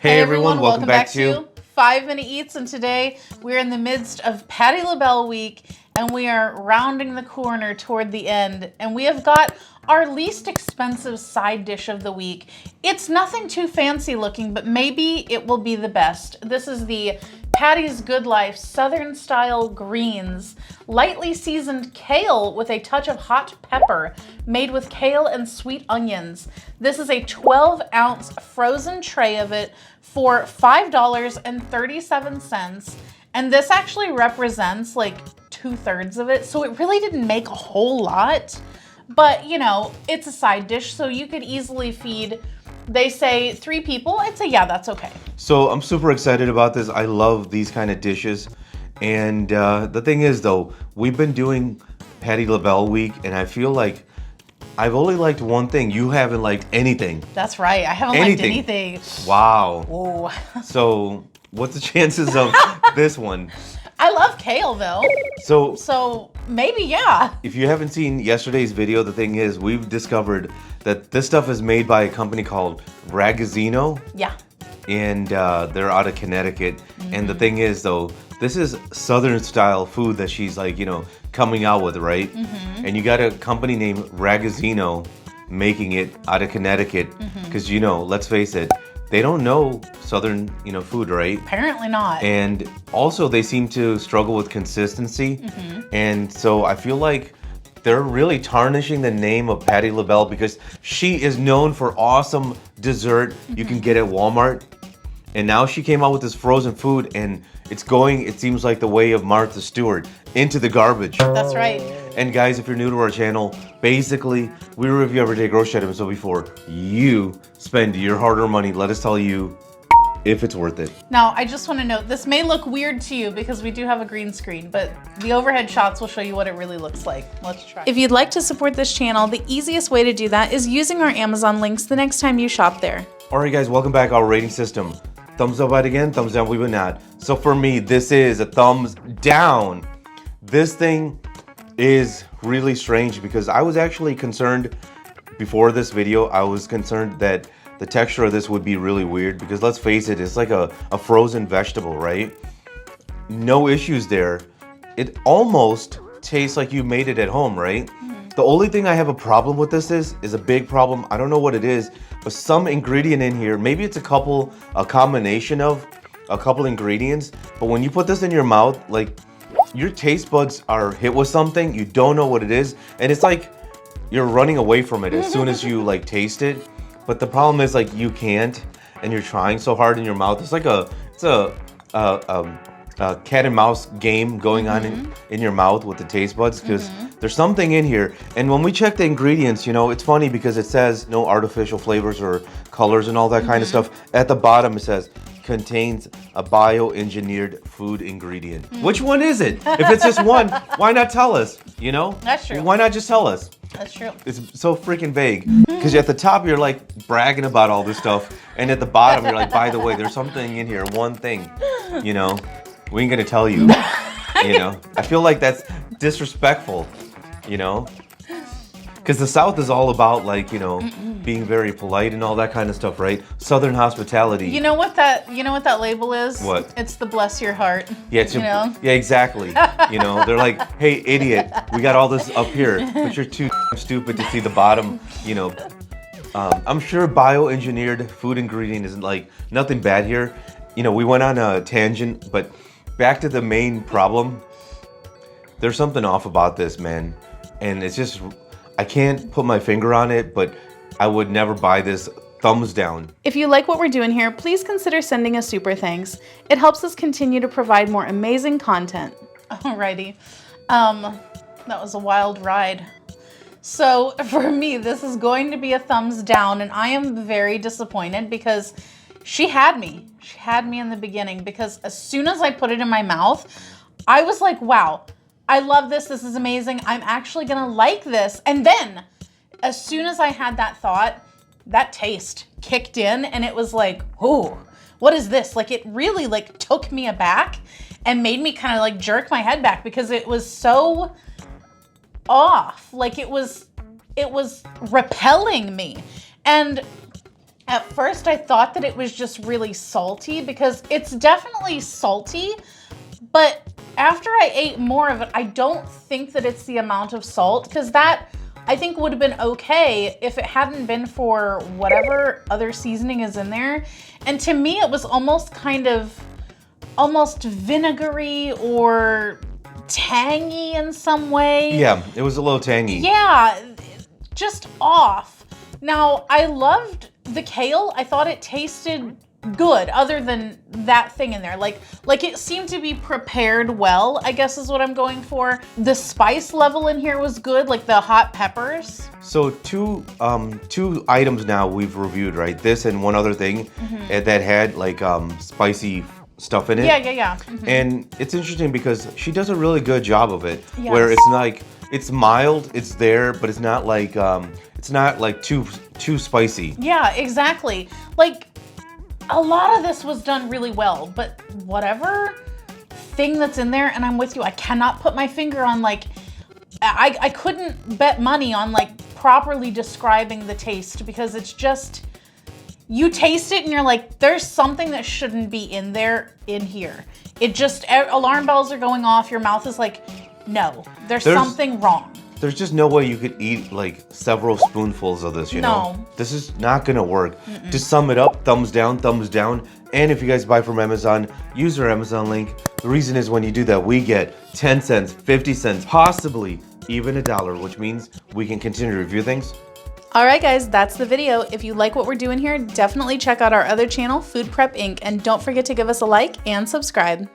Hey everyone, welcome back to 5 Minute Eats, and today we're in the midst of Patti LaBelle week and we are rounding the corner toward the end, and we have got our least expensive side dish of the week. It's nothing too fancy looking, but maybe it will be the best. This is the Patti's Good Life Southern Style Greens, lightly seasoned kale with a touch of hot pepper, made with kale and sweet onions. This is a 12-ounce frozen tray of it for $5.37, and this actually represents like 2/3 of it, so it really didn't make a whole lot. But you know, it's a side dish, so you could easily feed, they say 3 people. I'd say, yeah, that's okay. So I'm super excited about this. I love these kind of dishes. And the thing is though, we've been doing Patti LaBelle week, and I feel like I've only liked one thing. You haven't liked anything. That's right, I haven't liked anything. Wow. Whoa. So what's the chances of this one? I love kale though. So maybe, yeah. If you haven't seen yesterday's video, the thing is, we've discovered that this stuff is made by a company called Ragazzino. Yeah. And they're out of Connecticut. Mm-hmm. And the thing is though, this is Southern style food that she's like, you know, coming out with, right? Mm-hmm. And you got a company named Ragazzino making it out of Connecticut. Because, you know, let's face it, they don't know Southern, you know, food, right? Apparently not. And also they seem to struggle with consistency. Mm-hmm. And so I feel like they're really tarnishing the name of Patti LaBelle, because she is known for awesome dessert you can get at Walmart. And now she came out with this frozen food, and it's going, it seems like, the way of Martha Stewart, into the garbage. That's right. And guys, if you're new to our channel, basically, we review everyday grocery items. So before you spend your hard-earned money, let us tell you if it's worth it. Now, I just want to note, this may look weird to you because we do have a green screen, but the overhead shots will show you what it really looks like. Let's try. If you'd like to support this channel, the easiest way to do that is using our Amazon links the next time you shop there. All right, guys, welcome back. Our rating system. Thumbs up right again, thumbs down we would not. So for me, this is a thumbs down. This thing is really strange because I was actually concerned before this video. I was concerned that the texture of this would be really weird because, let's face it, it's like a frozen vegetable, right? No issues there. It almost tastes like you made it at home, right? Mm-hmm. The only thing I have a problem with this is a big problem. I don't know what it is, but some ingredient in here, maybe it's a combination of a couple ingredients, but when you put this in your mouth, like, your taste buds are hit with something, you don't know what it is, and it's like you're running away from it as soon as you like taste it. But the problem is, like, you can't, and you're trying so hard in your mouth. It's like a cat and mouse game going on in your mouth with the taste buds, because there's something in here. And when we check the ingredients, you know, it's funny because it says no artificial flavors or colors and all that kind of stuff. At the bottom it says contains a bioengineered food ingredient. Which one is it? If it's just one, why not tell us? You know? That's true. Why not just tell us? That's true. It's so freaking vague. Because at the top you're like bragging about all this stuff, and at the bottom you're like, by the way, there's something in here, one thing. You know, we ain't gonna tell you. You know, I feel like that's disrespectful. You know, because the South is all about, like, you know, being very polite and all that kind of stuff, right? Southern hospitality. You know what that label is? What? It's the bless your heart. Yeah, it's yeah, exactly. You know, they're like, hey, idiot, we got all this up here, but you're too stupid to see the bottom. You know, I'm sure bioengineered food ingredient isn't like nothing bad here. You know, we went on a tangent, but back to the main problem. There's something off about this, man. And it's just, I can't put my finger on it, but I would never buy this. Thumbs down. If you like what we're doing here, please consider sending a super thanks. It helps us continue to provide more amazing content. Alrighty. That was a wild ride. So for me, this is going to be a thumbs down, and I am very disappointed because she had me. She had me in the beginning, because as soon as I put it in my mouth, I was like, wow, I love this. This is amazing. I'm actually gonna like this. And then as soon as I had that thought, that taste kicked in, and it was like, oh, what is this? Like, it really like took me aback and made me kind of like jerk my head back because it was so off. Like, it was repelling me. And At first, I thought that it was just really salty because it's definitely salty, but after I ate more of it, I don't think that it's the amount of salt, because that I think would have been okay if it hadn't been for whatever other seasoning is in there. And to me, it was almost almost vinegary or tangy in some way. Yeah, it was a little tangy. Yeah, just off. Now, I loved the kale. I thought it tasted good, other than that thing in there. Like it seemed to be prepared well, I guess is what I'm going for. The spice level in here was good, like the hot peppers. So two items now we've reviewed, right? This and one other thing that had like spicy stuff in it. Yeah. And it's interesting because she does a really good job of it. Yes. Where it's like, it's mild, it's there, but it's not like too spicy. Yeah, exactly. Like, a lot of this was done really well, but whatever thing that's in there, and I'm with you, I cannot put my finger on, like, I couldn't bet money on, like, properly describing the taste, because it's just, you taste it and you're like, there's something that shouldn't be in here. It just, alarm bells are going off, your mouth is like, no, there's something wrong. There's just no way you could eat like several spoonfuls of this, you know? This is not gonna work. To sum it up, thumbs down, thumbs down. And if you guys buy from Amazon, use our Amazon link. The reason is when you do that, we get 10 cents, 50 cents, possibly even $1, which means we can continue to review things. All right, guys, that's the video. If you like what we're doing here, definitely check out our other channel, Food Prep Inc. And don't forget to give us a like and subscribe.